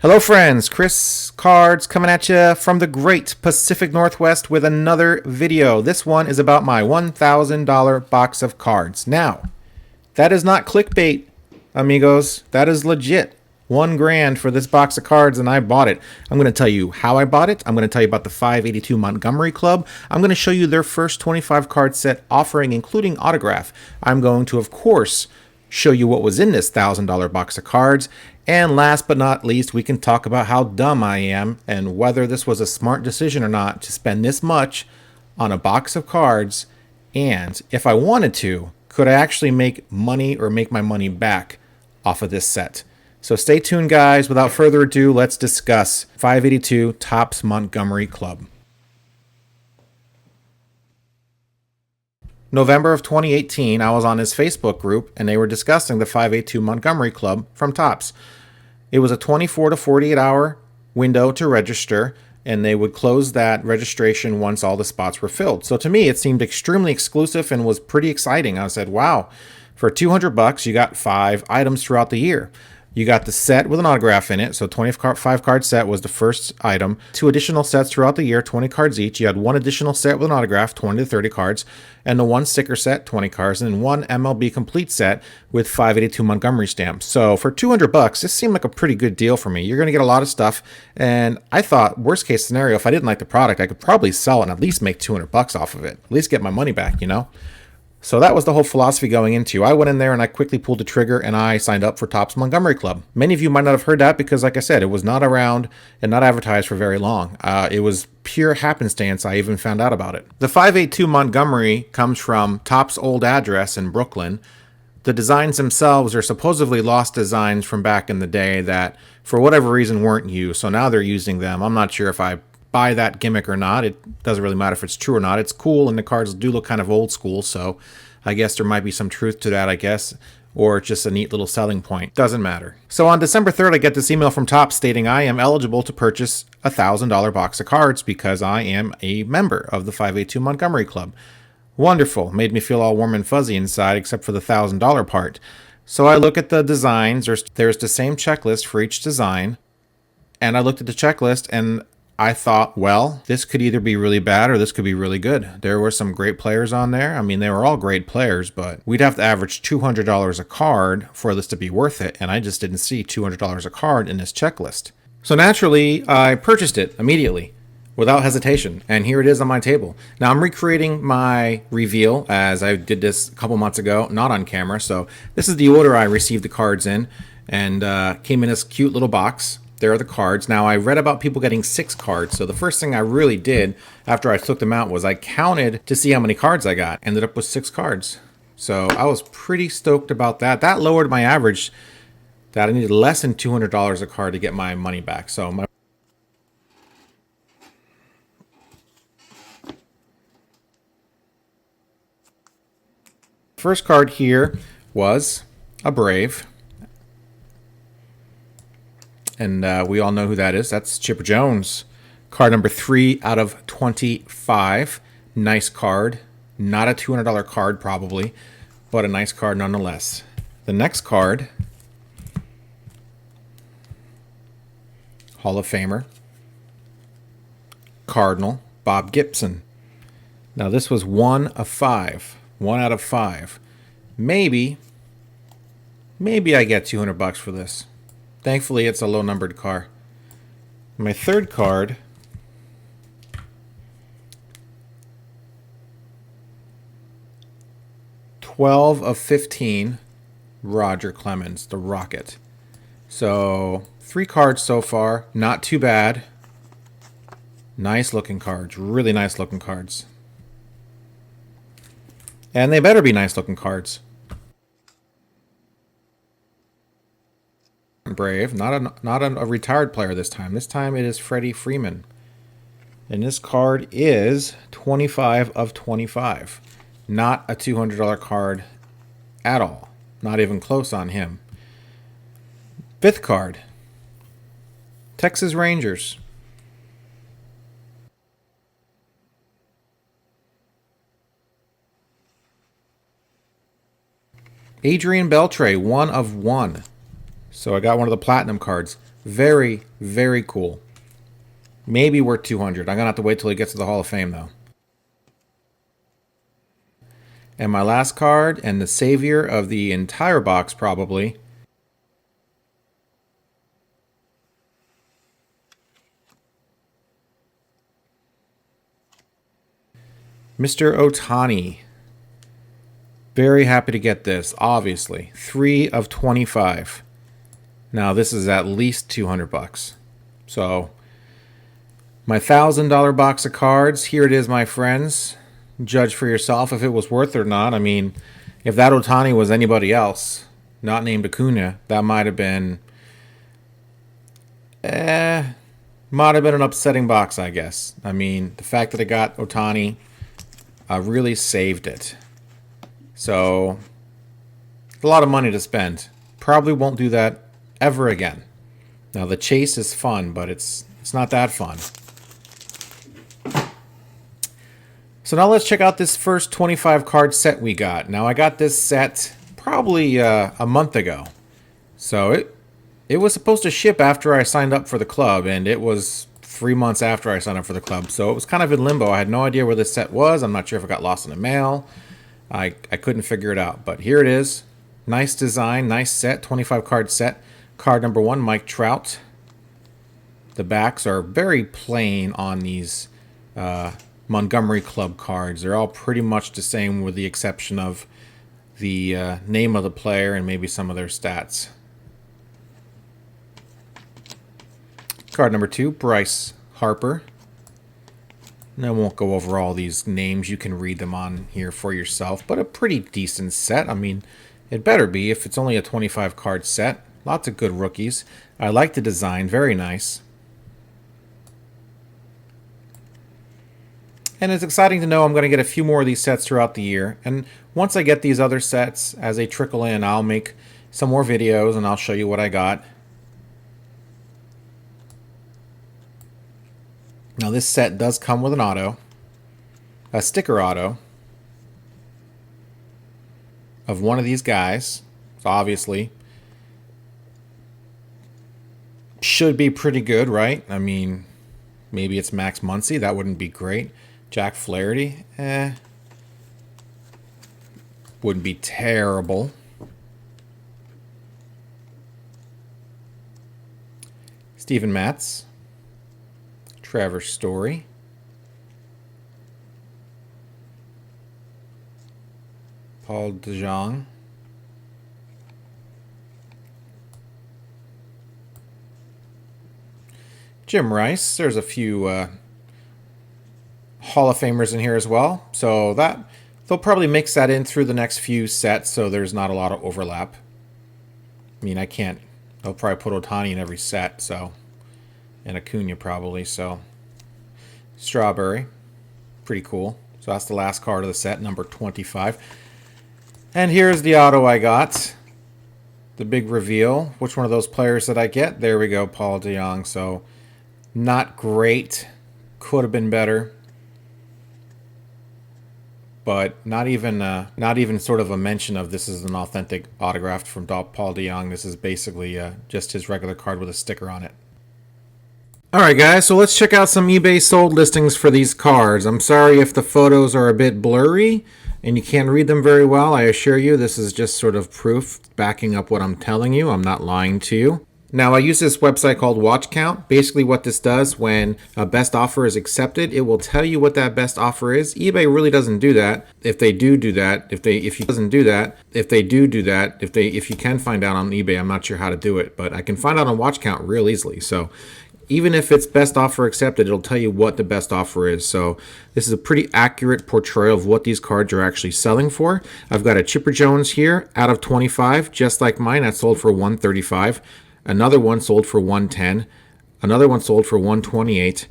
Hello friends, Chris Cards coming at you from the great Pacific Northwest with another video. This one is about my $1,000 box of cards. Now, that is not clickbait, amigos. That is legit. $1,000 for this box of cards, and I bought it. I'm going to tell you how I bought it. I'm going to tell you about the 582 Montgomery Club. I'm going to show you their first 25 card set offering, including autograph. I'm going to, of course, show you what was in this $1,000 box of cards. And last but not least, we can talk about how dumb I am and whether this was a smart decision or not to spend this much on a box of cards. And if I wanted to, could I actually make money or make my money back off of this set? So stay tuned, guys. Without further ado, let's discuss 582 Topps Montgomery Club. November of 2018, I was on his Facebook group, and they were discussing the 582 Montgomery Club from Topps. It was a 24 to 48 hour window to register, and they would close that registration once all the spots were filled. So to me, it seemed extremely exclusive and was pretty exciting. I said, wow, for $200, you got 5 items throughout the year. You got the set with an autograph in it, so 25 card set was the first item. 2 additional sets throughout the year, 20 cards each. You had 1 additional set with an autograph, 20 to 30 cards, and the 1 sticker set, 20 cards, and 1 MLB complete set with 582 Montgomery stamps. So for $200, this seemed like a pretty good deal for me. You're going to get a lot of stuff, and I thought, worst case scenario, if I didn't like the product, I could probably sell it and at least make $200 off of it. At least get my money back, you know? So that was the whole philosophy going into. I went in there and I quickly pulled the trigger and I signed up for Topps Montgomery Club. Many of you might not have heard that because, like I said, it was not around and not advertised for very long. It was pure happenstance I even found out about it. The 582 Montgomery comes from Topps' old address in Brooklyn. The designs themselves are supposedly lost designs from back in the day that, for whatever reason, weren't used. So now they're using them. I'm not sure if I buy that gimmick or not. It doesn't really matter if it's true or not. It's cool, and the cards do look kind of old school, so I guess there might be some truth to that, I guess, or it's just a neat little selling point. Doesn't matter. So on December 3rd, I get this email from Topps stating I am eligible to purchase a $1,000 box of cards because I am a member of the 582 Montgomery Club. Wonderful. Made me feel all warm and fuzzy inside, except for the $1,000 part. So I look at the designs. There's the same checklist for each design, and I looked at the checklist, and I thought, well, this could either be really bad or this could be really good. There were some great players on there. I mean, they were all great players, but we'd have to average $200 a card for this to be worth it, and I just didn't see $200 a card in this checklist. So naturally, I purchased it immediately, without hesitation, and here it is on my table. Now, I'm recreating my reveal as I did this a couple months ago, not on camera, so this is the order I received the cards in, and came in this cute little box. There are the cards. Now, I read about people getting 6 cards, so the first thing I really did after I took them out was I counted to see how many cards I got. Ended up with 6 cards. So I was pretty stoked about that. That lowered my average. That I needed less than $200 a card to get my money back. So my first card here was a Brave. And we all know who that is. That's Chipper Jones. Card number 3 out of 25. Nice card. Not a $200 card probably, but a nice card nonetheless. The next card, Hall of Famer, Cardinal, Bob Gibson. Now this was 1 of 5. 1 out of 5. Maybe I get $200 for this. Thankfully, it's a low-numbered car. My third card, $12 of 15, Roger Clemens, the Rocket. So 3 cards so far, not too bad. Nice looking cards, really nice looking cards. And they better be nice looking cards. Brave, not a retired player this time. This time it is Freddie Freeman. And this card is 25 of 25. Not a $200 card at all. Not even close on him. Fifth card, Texas Rangers. Adrian Beltre, 1 of 1. So I got one of the platinum cards. Very, very cool. Maybe worth 200. I'm going to have to wait till he gets to the Hall of Fame, though. And my last card, and the savior of the entire box, probably. Mr. Ohtani. Very happy to get this, obviously. 3 of 25. Now, this is at least 200 bucks. So, my $1,000 box of cards, here it is, my friends. Judge for yourself if it was worth it or not. I mean, if that Ohtani was anybody else, not named Acuna, that might have been an upsetting box, I guess. I mean, the fact that I got Ohtani really saved it. So, a lot of money to spend. Probably won't do that ever again. Now, the chase is fun, but it's not that fun. So now let's check out this first 25 card set we got. Now, I got this set probably a month ago. So it was supposed to ship after I signed up for the club, and it was 3 months after I signed up for the club. So it was kind of in limbo. I had no idea where this set was. I'm not sure if it got lost in the mail. I couldn't figure it out. But here it is. Nice design, nice set, 25 card set. Card number 1, Mike Trout. The backs are very plain on these Montgomery Club cards. They're all pretty much the same with the exception of the name of the player and maybe some of their stats. Card number 2, Bryce Harper. And I won't go over all these names. You can read them on here for yourself, but a pretty decent set. I mean, it better be if it's only a 25 card set. Lots of good rookies. I like the design. Very nice. And it's exciting to know I'm going to get a few more of these sets throughout the year. And once I get these other sets, as they trickle in, I'll make some more videos and I'll show you what I got. Now this set does come with an auto, a sticker auto of one of these guys. So obviously should be pretty good, right? I mean, maybe it's Max Muncy. That wouldn't be great. Jack Flaherty, wouldn't be terrible. Steven Matz, Trevor Story, Paul DeJong, Jim Rice. There's a few Hall of Famers in here as well, so that they'll probably mix that in through the next few sets, so there's not a lot of overlap. I mean, they'll probably put Ohtani in every set, so, and Acuna probably, so. Strawberry, pretty cool. So that's the last card of the set, number 25. And here's the auto I got. The big reveal. Which one of those players did I get? There we go, Paul DeJong. So, not great. Could have been better. But not even sort of a mention of this is an authentic autograph from Paul DeJong. This is basically just his regular card with a sticker on it. Alright guys, so let's check out some eBay sold listings for these cards. I'm sorry if the photos are a bit blurry and you can't read them very well. I assure you this is just sort of proof backing up what I'm telling you. I'm not lying to you. Now, I use this website called Watch Count. Basically, what this does when a best offer is accepted, it will tell you what that best offer is. eBay really doesn't do that. If you can find out on eBay, I'm not sure how to do it, but I can find out on Watch Count real easily. So, even if it's best offer accepted, it'll tell you what the best offer is. So, this is a pretty accurate portrayal of what these cards are actually selling for. I've got a Chipper Jones here out of 25, just like mine. That sold for $135. Another one sold for $110. Another one sold for $128.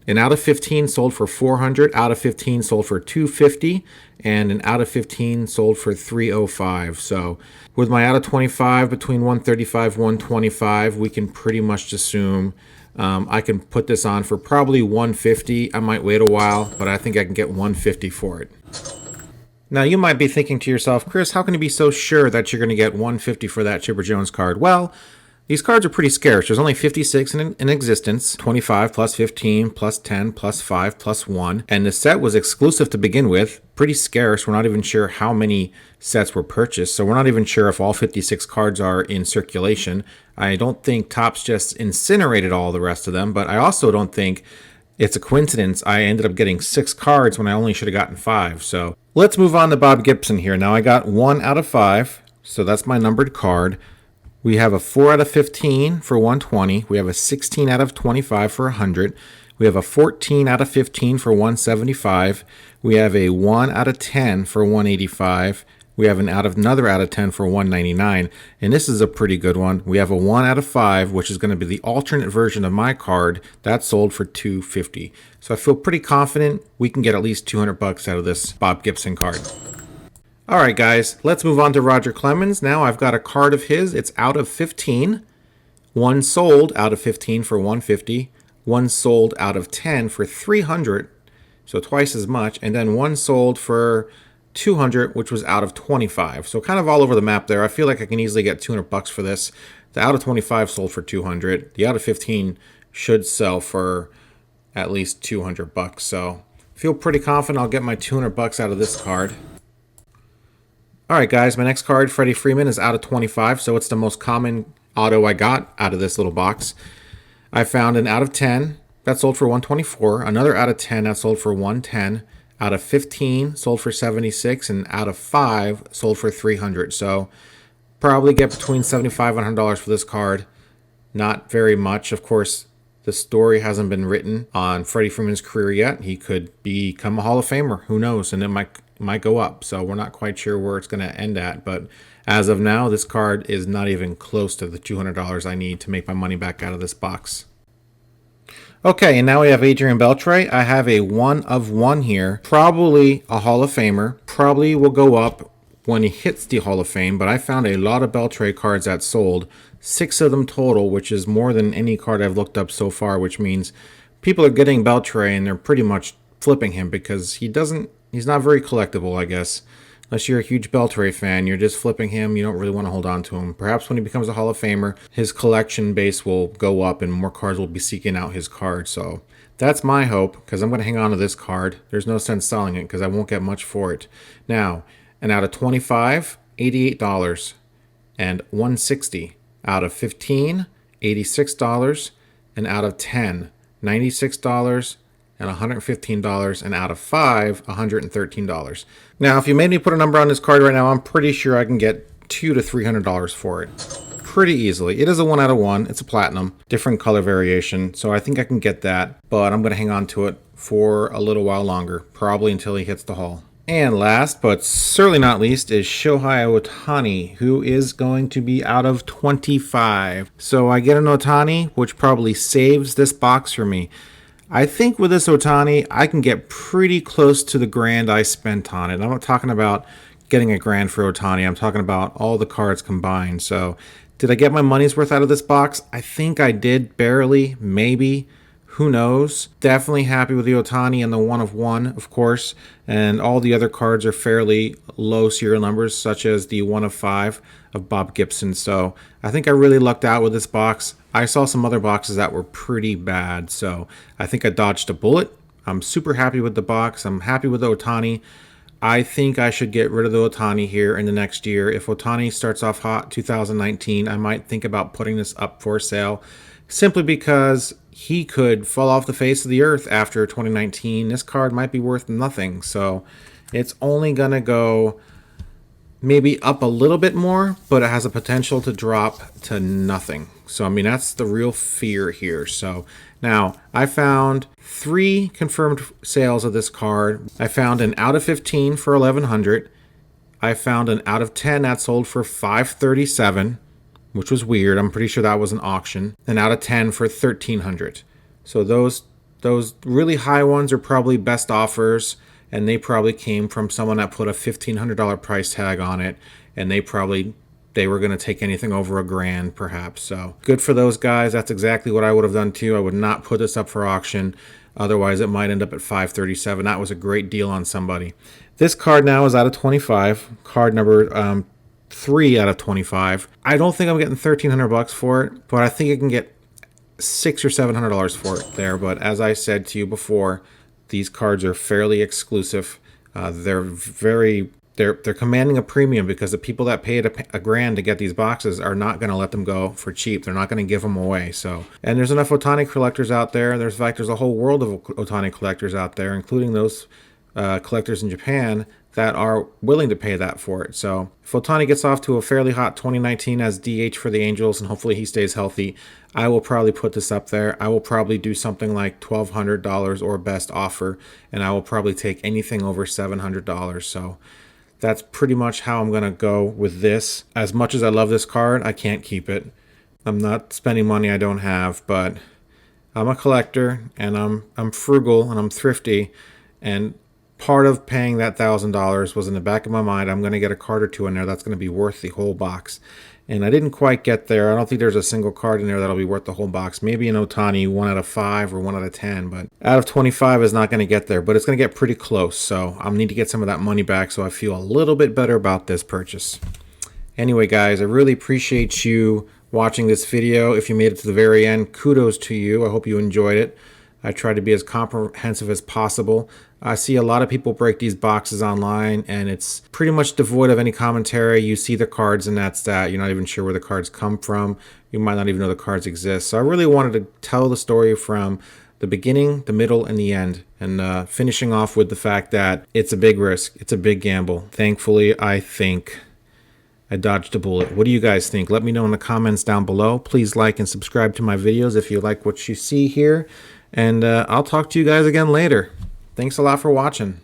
An out of 15 sold for $400. Out of 15 sold for $250. And an out of 15 sold for $305. So with my out of 25 between $135 $125, we can pretty much assume I can put this on for probably $150. I might wait a while, but I think I can get $150 for it. Now, you might be thinking to yourself, Chris, how can you be so sure that you're going to get $150 for that Chipper Jones card? Well, These cards are pretty scarce. There's only 56 in existence, 25 plus 15 plus 10 plus 5 plus 1. And the set was exclusive to begin with. Pretty scarce. We're not even sure how many sets were purchased. So we're not even sure if all 56 cards are in circulation. I don't think Topps just incinerated all the rest of them, but I also don't think it's a coincidence I ended up getting 6 cards when I only should have gotten 5. So let's move on to Bob Gibson here. Now I got 1 out of 5, so that's my numbered card. We have a 4 out of 15 for 120. We have a 16 out of 25 for 100. We have a 14 out of 15 for 175. We have a 1 out of 10 for 185. We have another out of 10 for 199. And this is a pretty good one. We have a 1 out of 5, which is going to be the alternate version of my card. That sold for $250. So I feel pretty confident we can get at least $200 out of this Bob Gibson card. All right, guys, let's move on to Roger Clemens. Now I've got a card of his. It's out of 15. 1 sold out of 15 for 150. 1 sold out of 10 for 300, so twice as much. And then 1 sold for 200, which was out of 25. So kind of all over the map there. I feel like I can easily get $200 for this. The out of 25 sold for 200. The out of 15 should sell for at least $200. So I feel pretty confident I'll get my $200 out of this card. All right, guys, my next card, Freddie Freeman, is out of 25, so it's the most common auto I got out of this little box. I found an out of 10 that sold for 124, another out of 10 that sold for 110, out of 15 sold for 76, and out of 5 sold for 300. So probably get between $75 and $100 for this card. Not very much. Of course, the story hasn't been written on Freddie Freeman's career yet. He could become a Hall of Famer. Who knows? And it might go up. So we're not quite sure where it's going to end at. But as of now, this card is not even close to the $200 I need to make my money back out of this box. Okay, and now we have Adrian Beltre. I have a 1 of 1 here. Probably a Hall of Famer. Probably will go up when he hits the Hall of Fame. But I found a lot of Beltre cards that sold. 6 of them total, which is more than any card I've looked up so far, which means people are getting Beltre and they're pretty much flipping him because he's not very collectible, I guess. Unless you're a huge Beltre fan, you're just flipping him. You don't really want to hold on to him. Perhaps when he becomes a Hall of Famer, his collection base will go up and more cards will be seeking out his card. So that's my hope, because I'm going to hang on to this card. There's no sense selling it because I won't get much for it. Now, and out of 25, $88 and 160. Out of 15, $86, and out of 10, $96 and $115, and out of 5, $113. Now, if you made me put a number on this card right now, I'm pretty sure I can get $200 to $300 for it pretty easily. It is a 1 out of 1. It's a platinum, different color variation, so I think I can get that, but I'm going to hang on to it for a little while longer, probably until he hits the Hall. And last, but certainly not least, is Shohei Ohtani, who is going to be out of 25. So I get an Ohtani, which probably saves this box for me. I think with this Ohtani, I can get pretty close to the grand I spent on it. I'm not talking about getting a grand for Ohtani. I'm talking about all the cards combined. So did I get my money's worth out of this box? I think I did, barely, maybe. Who knows? Definitely happy with the Ohtani and the 1 of 1, of course. And all the other cards are fairly low serial numbers, such as the 1 of 5 of Bob Gibson. So I think I really lucked out with this box. I saw some other boxes that were pretty bad, so I think I dodged a bullet. I'm super happy with the box. I'm happy with the Ohtani. I think I should get rid of the Ohtani here in the next year. If Ohtani starts off hot 2019, I might think about putting this up for sale, simply because he could fall off the face of the earth after 2019. This card might be worth nothing, so it's only going to go maybe up a little bit more, but it has a potential to drop to nothing. So, I mean, that's the real fear here. So now I found 3 confirmed sales of this card. I found an out of 15 for $1,100. I found an out of 10 that sold for $537, which was weird. I'm pretty sure that was an auction. And out of 10 for $1,300. So those really high ones are probably best offers, and they probably came from someone that put a $1,500 price tag on it, and they were going to take anything over $1,000 perhaps. So good for those guys. That's exactly what I would have done too. I would not put this up for auction. Otherwise, it might end up at $537. That was a great deal on somebody. This card now is out of 25. Card number 3 out of 25. I don't think I'm getting $1,300 for it, but I think I can get $600 or $700 for it there. But as I said to you before, these cards are fairly exclusive. They're commanding a premium because the people that paid a grand to get these boxes are not going to let them go for cheap. They're not going to give them away. So, and there's enough Otani collectors out there. There's a whole world of Otani collectors out there, including those collectors in Japan that are willing to pay that for it. So if Otani gets off to a fairly hot 2019 as DH for the Angels, and hopefully he stays healthy, I will probably put this up there. I will probably do something like $1,200 or best offer, and I will probably take anything over $700. So that's pretty much how I'm going to go with this. As much as I love this card, I can't keep it. I'm not spending money I don't have, but I'm a collector, and I'm frugal, and I'm thrifty, and part of paying that $1,000 was in the back of my mind, I'm going to get a card or two in there that's going to be worth the whole box. And I didn't quite get there. I don't think there's a single card in there that'll be worth the whole box. Maybe an Otani 1 out of 5 or 1 out of 10, but out of 25 is not going to get there, but it's going to get pretty close. So I'll need to get some of that money back so I feel a little bit better about this purchase. Anyway, guys, I really appreciate you watching this video. If you made it to the very end, kudos to you. I hope you enjoyed it. I try to be as comprehensive as possible. I see a lot of people break these boxes online, and it's pretty much devoid of any commentary. You see the cards, and that's that. You're not even sure where the cards come from. You might not even know the cards exist. So I really wanted to tell the story from the beginning, the middle, and the end, and finishing off with the fact that it's a big risk. It's a big gamble. Thankfully, I think I dodged a bullet. What do you guys think? Let me know in the comments down below. Please like and subscribe to my videos if you like what you see here. And I'll talk to you guys again later. Thanks a lot for watching.